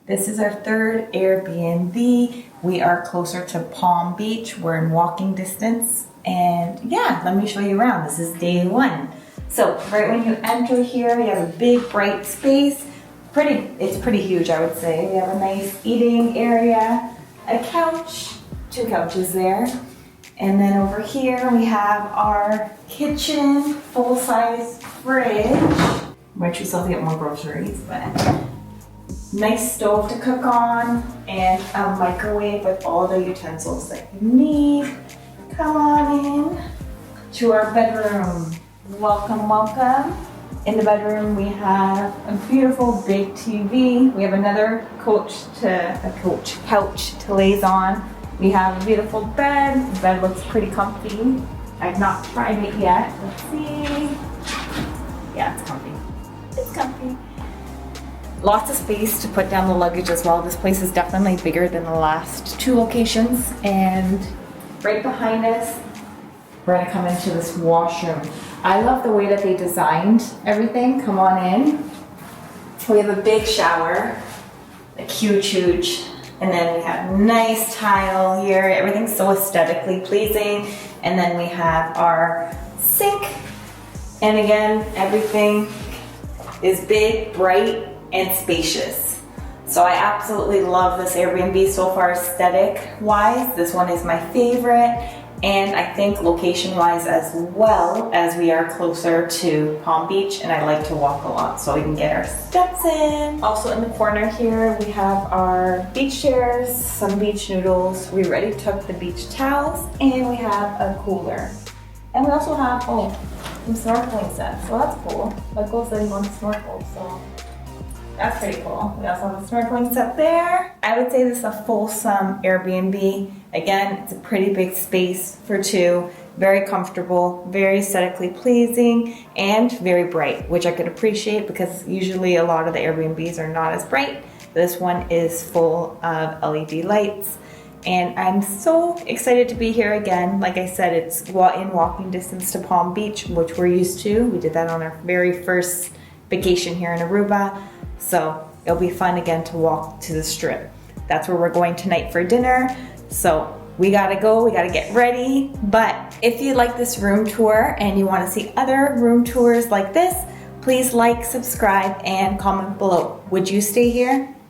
This is our third Airbnb. We are closer to Palm Beach. We're in walking distance. And yeah, let me show you around. This is day one. So right when you enter here, you have a big bright space. It's pretty huge, I would say. We have a nice eating area, a couch, 2 couches there. And then over here we have our kitchen, full-size fridge. Might choose to get more groceries, but nice stove to cook on and a microwave with all the utensils that you need. Come on in to our bedroom. Welcome, welcome. In the bedroom we have a beautiful big TV. We have another couch to laze on. We have a beautiful bed. The bed looks pretty comfy. I've not tried it yet. Let's see. Yeah, it's comfy. It's comfy. Lots of space to put down the luggage as well. This place is definitely bigger than the last 2 locations. And right behind us, we're gonna come into this washroom. I love the way that they designed everything. Come on in. We have a big shower, like huge. And then we have nice tile here. Everything's so aesthetically pleasing. And then we have our sink. And again, everything is big, bright, and spacious. So I absolutely love this Airbnb so far aesthetic-wise. This one is my favorite. And I think location-wise as well, as we are closer to Palm Beach and I like to walk a lot so we can get our steps in. Also in the corner here, we have our beach chairs, some beach noodles. We already took the beach towels and we have a cooler. And we also have, some snorkeling sets, so that's cool. That goes in on snorkel, so that's pretty cool. We also have a snorkeling set there. I would say this is a fulsome Airbnb. Again, it's a pretty big space for 2. Very comfortable, very aesthetically pleasing, and very bright, which I could appreciate because usually a lot of the Airbnbs are not as bright. This one is full of LED lights. And I'm so excited to be here again. Like I said, it's in walking distance to Palm Beach, which we're used to. We did that on our very first vacation here in Aruba. So it'll be fun again to walk to the strip. That's where we're going tonight for dinner. So we gotta go, we gotta get ready. But if you like this room tour and you wanna see other room tours like this, please like, subscribe, and comment below. Would you stay here?